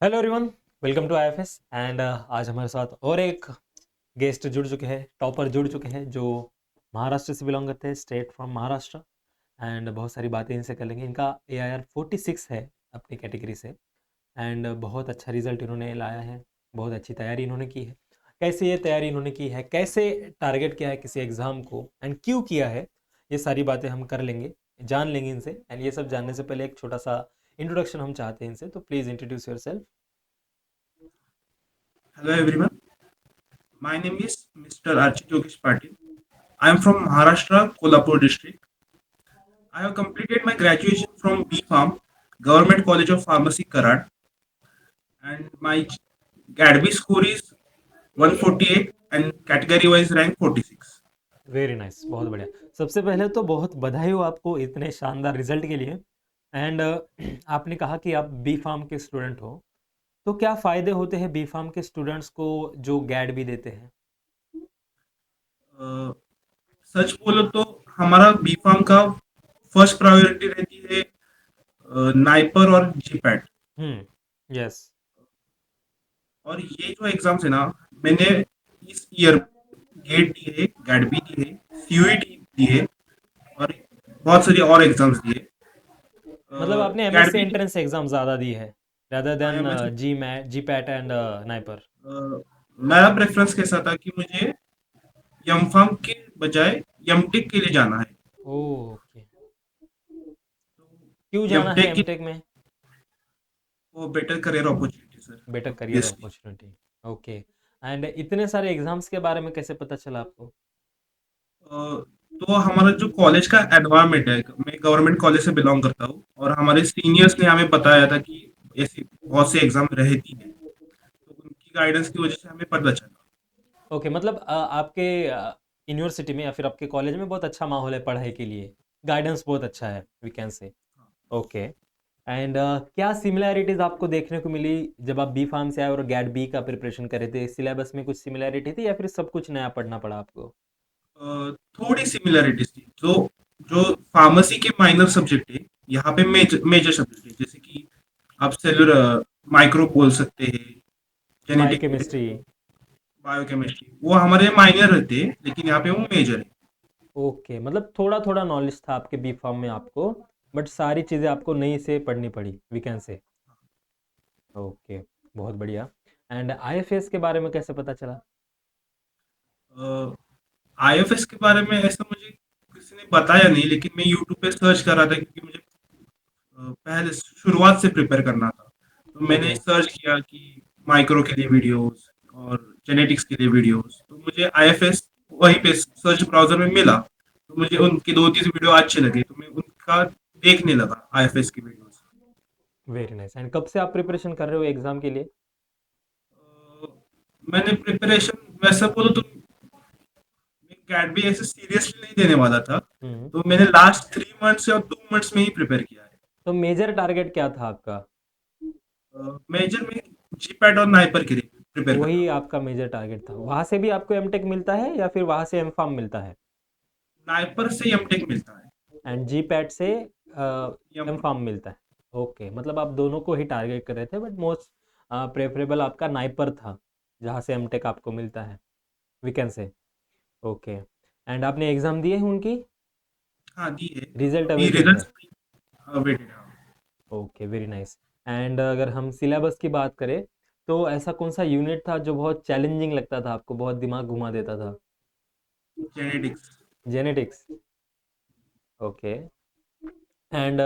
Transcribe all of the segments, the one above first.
Hello everyone, welcome to IFS and आज हमारे साथ और एक गेस्ट जुड़ चुके हैं, टॉपर जुड़ चुके हैं जो महाराष्ट्र से बिलोंग करते हैं, स्टेट फ्रॉम महाराष्ट्र। एंड बहुत सारी बातें इनसे कर लेंगे। इनका AIR 46 है अपनी कैटेगरी से। एंड बहुत अच्छा रिजल्ट इन्होंने लाया है, बहुत अच्छी तैयारी इन्होंने की है। कैसे ये तैयारी इन्होंने की है, कैसे टारगेट किया है किसी एग्ज़ाम को एंड क्यों किया है, ये सारी बातें हम कर लेंगे, जान लेंगे इनसे। एंड ये सब जानने से पहले एक छोटा सा इंट्रोडक्शन हम चाहते हैं इनसे, तो please introduce your self. Hello everyone, my name is Mr. Archit Yogesh Patil. I am from Maharashtra, Kolhapur district. I have completed my graduation from B Farm, Government College of Pharmacy, Karad, and my GADB score is 148 and category wise rank 46. Very nice, बहुत बढ़िया। सबसे पहले तो बहुत बधाई हो आपको इतने शानदार रिजल्ट के लिए। एंड आपने कहा कि आप बी फार्म के स्टूडेंट हो, तो क्या फ़ायदे होते हैं बी फार्म के स्टूडेंट्स को जो गैड भी देते हैं? अ, सच बोलो तो हमारा बी फार्म का फर्स्ट प्रायोरिटी रहती है नाइपर और जीपैट। यस। और ये जो एग्जाम्स है ना, मैंने इस ईयर गेट दी है, गैट भी दी है, सीयूईटी दी है और बहुत सारी और एग्जाम्स दिए। मतलब आपने गैट एमएससी भी एंट्रेंस एग्ज़ाम ज़्यादा दी है rather than IMS GMAT GPAT and NIPER. मेरा प्रेफरेंस कैसा था कि मुझे यमफार्म के बजाय यमटेक के लिए जाना है। ओके। तो क्यों जाना है यमटेक की एमटेक में? वो better career opportunity sir, better career obviously. Opportunity. Okay. And इतने सारे एग्ज़ाम्स के बारे में कैसे पता चला आपको? तो हमारा जो कॉलेज का एनवायरनमेंट है, मैं गवर्नमेंट कॉलेज से बिलोंग करता हूँ और हमारे सीनियर्स ने हमें बताया था कि ऐसी बहुत सी एग्जाम रहती है, तो उनकी गाइडेंस की वजह से हमें पता चला। ओके, मतलब आपके यूनिवर्सिटी में या फिर आपके कॉलेज में बहुत अच्छा माहौल है पढ़ाई के लिए, गाइडेंस बहुत अच्छा है, we can say. Okay. And क्या सिमिलैरिटीज़ आपको देखने को मिली जब आप बी फार्म से आए और गैट बी का प्रिपरेशन कर रहे थे? सिलेबस में कुछ सिमिलैरिटी थी या फिर सब कुछ नया पढ़ना पड़ा आपको? थोड़ी सिमिलरिटीज थी। जो जो फार्मेसी के माइनर सब्जेक्ट है, यहाँ पे मेजर मेजर सब्जेक्ट है, जैसे कि आप सेलुलर माइक्रो बोल सकते हैं, जेनेटिक, बायोकेमिस्ट्री। बायोकेमिस्ट्री, वो हमारे माइनर रहते हैं लेकिन यहाँ पे वो मेजर है। ओके, मतलब थोड़ा थोड़ा नॉलेज था आपके बी फार्म में आपको, बट सारी चीज़ें आपको नई से पढ़नी पड़ी, वी कैन से। ओके, बहुत बढ़िया। एंड आईएफएस के बारे में कैसे पता चला? आईएफएस के बारे में ऐसा मुझे किसी ने बताया नहीं, लेकिन मैं यूट्यूब पे सर्च कर रहा था क्योंकि मुझे पहले शुरुआत से प्रिपेयर करना था। तो मैंने ओके। सर्च किया कि माइक्रो के लिए वीडियोस और जेनेटिक्स के लिए वीडियोस, तो मुझे आईएफएस वहीं पे सर्च ब्राउजर में मिला। तो मुझे उनके दो तीन वीडियो अच्छे लगे, तो मैं उनका देखने लगा आईएफएस की वीडियोस। Very nice. एंड कब से आप प्रिपरेशन कर रहे हो एग्जाम के लिए? मैंने प्रिपरेशन वैसा बोलो तो मैं कैट भी ऐसे सीरियसली नहीं देने वाला था, हम्म। तो मैंने लास्ट 3 मंथ्स या 2 मंथ्स में ही प्रिपेयर किया है। तो मेजर टारगेट क्या था आपका? मेजर में जीपैट और नाइपर के लिए प्रिपेयर कर रहा वही हूँ। आपका मेजर टारगेट था? वहां से भी आपको एमटेक मिलता है या फिर वहां से एमफार्म मिलता है? नाइपर से एमटेक मिलता है। एंड जी पैट से एम एमफार्म मिलता है? ओके, मतलब आप दोनों को ही टारगेट कर रहे थे, बट मोस्ट प्रेफरेबल आपका नाइपर था जहाँ से एमटेक आपको मिलता है, we can say. Okay. And आपने एग्ज़ाम दिए हैं उनकी? हाँ, दी है। रिजल्ट अभी अवेटेड है? रिजल्ट्स वेटेड है। Okay, very nice. एंड अगर हम सिलेबस की बात करें, तो ऐसा कौन सा यूनिट था जो बहुत चैलेंजिंग लगता था आपको, बहुत दिमाग घुमा देता था? जेनेटिक्स। जेनेटिक्स। ओके। एंड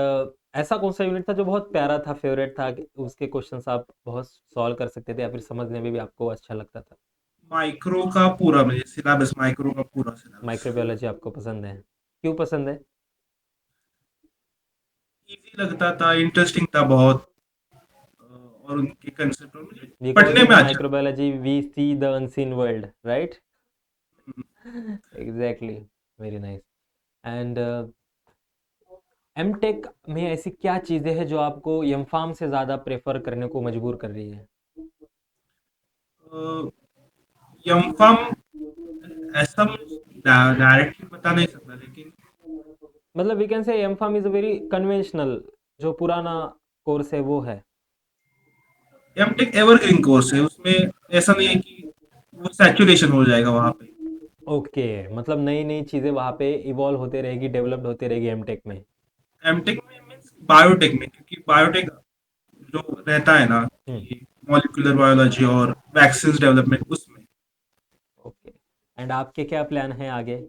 ऐसा कौन सा यूनिट था जो बहुत प्यारा था, फेवरेट था, कि उसके क्वेश्चंस आप बहुत सॉल्व कर सकते थे या फिर समझने में भी आपको अच्छा लगता था? माइक्रो का पूरा मुझे सिलेबस, माइक्रो का पूरा सिलेबस माइक्रोबायोलॉजी आपको पसंद है? क्यों पसंद है? इजी लगता था, इंटरेस्टिंग था बहुत। और उनके कंसेप्ट मुझे बिकॉज पढ़ने इन में अच्छा microbiology we see the unseen world, right? लगा। Exactly. Very nice. And MTech में ऐसी क्या चीज़ें हैं जो आपको एमफार्म से ज़्यादा प्रेफर करने को मजबूर कर रही है? यमफम ऐसा मुझे डायरेक्टली बता नहीं सकता, लेकिन मतलब we can say MPharm is a very conventional, जो पुराना कोर्स है वो है। एमटेक एवरग्रीन कोर्स है, उसमें ऐसा नहीं है कि वो सैचुरेशन हो जाएगा वहाँ पे। ओके, मतलब नई नई चीज़ें वहाँ पे इवॉल्व होते रहेगी, डेवलप्ड होते रहेगी एमटेक में। एमटेक में मीन्स बायोटेक में, क्योंकि बायोटेक जो रहता है ना हम्म। कि मॉलिक्यूलर बायोलॉजी और वैक्सीन डेवलपमेंट, उसमें ओके। एंड आपके क्या प्लान हैं आगे?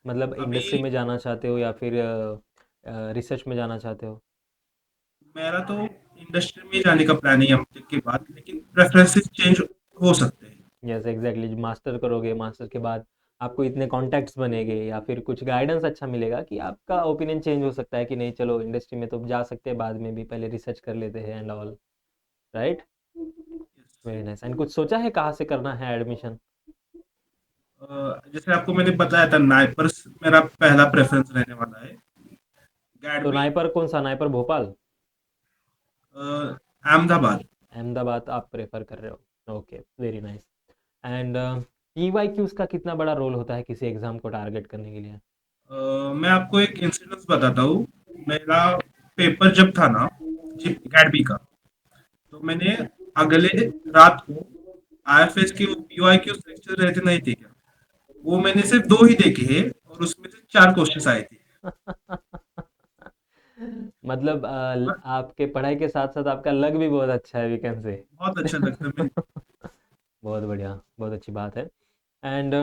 मतलब इंडस्ट्री अभी में जाना चाहते हो या फिर रिसर्च में जाना चाहते हो? मेरा तो इंडस्ट्री में जाने का प्लान है एमटेक के बाद, लेकिन प्रेफरेंसेस चेंज हो सकते हैं। यस एग्जैक्टली, मास्टर करोगे, मास्टर के बाद आपको इतने कॉन्टैक्ट्स बनेंगे या फिर कुछ गाइडेंस अच्छा मिलेगा कि आपका ओपिनियन चेंज हो सकता है कि नहीं चलो इंडस्ट्री में तो जा सकते हैं, बाद में भी पहले रिसर्च कर लेते हैं and all, right? Very nice. And कुछ सोचा है कहाँ से करना है एडमिशन? जैसे आपको मैंने बताया था, नाइपर्स मेरा पहला प्रेफरेंस रहने वाला है। तो गैडबी, नाइपर कौन सा, नाइपर भोपाल? अहमदाबाद। अहमदाबाद आप प्रेफर कर रहे हो? Okay, very nice. And P Y Qs का कितना बड़ा रोल होता है किसी एग्जाम को टारगेट करने के लिए? मैं आपको एक इंसिडेंस बताता हूँ। मेरा पेपर जब था ना, जी गैडबी का, तो मैंने अगले रात को आईएफएस के वो पीवाई के लेक्चर रहते नहीं थे क्या, वो मैंने सिर्फ दो ही देखे हैं और उसमें से चार क्वेश्चंस आए थे। मतलब और आपके पढ़ाई के साथ साथ आपका लग भी बहुत अच्छा है, वी कैन से। बहुत अच्छा लगता है मेरे। बहुत बढ़िया, बहुत अच्छी बात है। एंड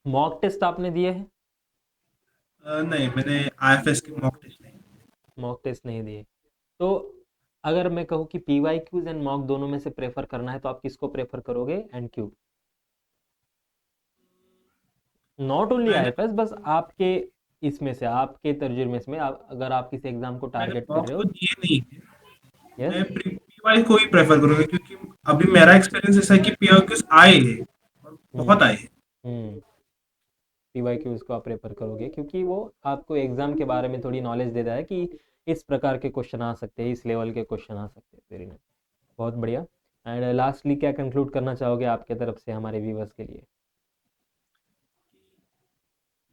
मॉक टेस्ट आपने दिए हैं? नहीं, मैंने आईएफएस के मॉक टेस्ट नहीं। मॉक टेस्ट नहीं दिए? तो अगर मैं कहूँ कि P Y Qs and mock दोनों में से प्रेफर करना है तो आप किसको प्रेफर करोगे एंड क्यों? नॉट ओनली मैंने आईएफएस, बस आपके इसमें से, आपके तर्जुमे में, आप अगर आप किसी एग्जाम को मैंने टारगेट कर मॉक रहे तो हो। दिए नहीं है। यस। मैं पीवाई को ही प्रेफर करूंगा, क्योंकि अभी मेरा एक्सपीरियंस ऐसा है कि पीवाई के आए हैं और हम्म। बहुत आए हैं। हम्म। पी वाई क्यूज को आप प्रेफर करोगे क्योंकि वो आपको एग्जाम के बारे में थोड़ी नॉलेज देता है कि इस प्रकार के क्वेश्चन आ सकते हैं, इस लेवल के क्वेश्चन आ सकते हैं। वेरी नाइस, बहुत बढ़िया। एंड लास्टली क्या कंक्लूड करना चाहोगे आपके तरफ से हमारे व्यूवर्स के लिए?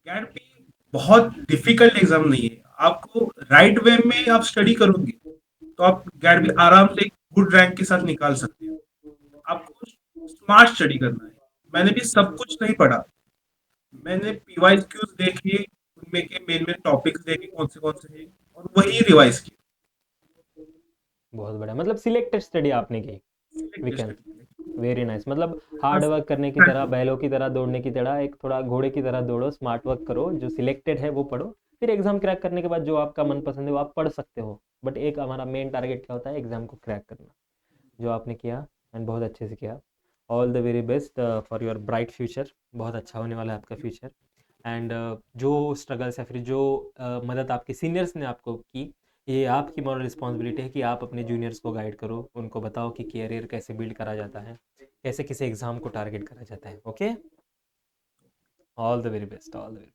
कैट भी बहुत डिफिकल्ट एग्जाम नहीं है। आपको राइट वे में आप स्टडी करोगे तो आप गैट भी आराम से एक गुड रैंक के साथ निकाल सकते हो। आपको स्मार्ट स्टडी करना है। मैंने भी सब कुछ नहीं पढ़ा। मैंने पीवाई क्यूज देखे, उनमें के मेन मेन टॉपिक्स देखे कौन से हैं, और वही रिवाइज किया। बहुत बढ़िया, मतलब सिलेक्टेड स्टडी आपने की, we select can. Study. Very nice, मतलब हार्ड बस। वर्क करने की तरह, बैलों की तरह दौड़ने की तरह, एक थोड़ा घोड़े की तरह दौड़ो, स्मार्ट वर्क करो, जो सिलेक्टेड है वो पढ़ो, फिर एग्जाम क्रैक करने के बाद जो आपका मन पसंद है वो आप पढ़ सकते हो, बट एक हमारा मेन टारगेट क्या होता है, एग्जाम को क्रैक करना, जो आपने किया एंड बहुत अच्छे से किया। All the very best for your bright future, बहुत अच्छा होने वाला है आपका फ्यूचर। एंड जो स्ट्रगल्स या फिर जो मदद आपके सीनियर्स ने आपको की, ये आपकी मॉरल रिस्पॉन्सिबिलिटी है कि आप अपने जूनियर्स को गाइड करो, उनको बताओ कि कैरियर कैसे बिल्ड करा जाता है, कैसे किसी एग्ज़ाम को टारगेट करा जाता है। Okay, all the very best, all the very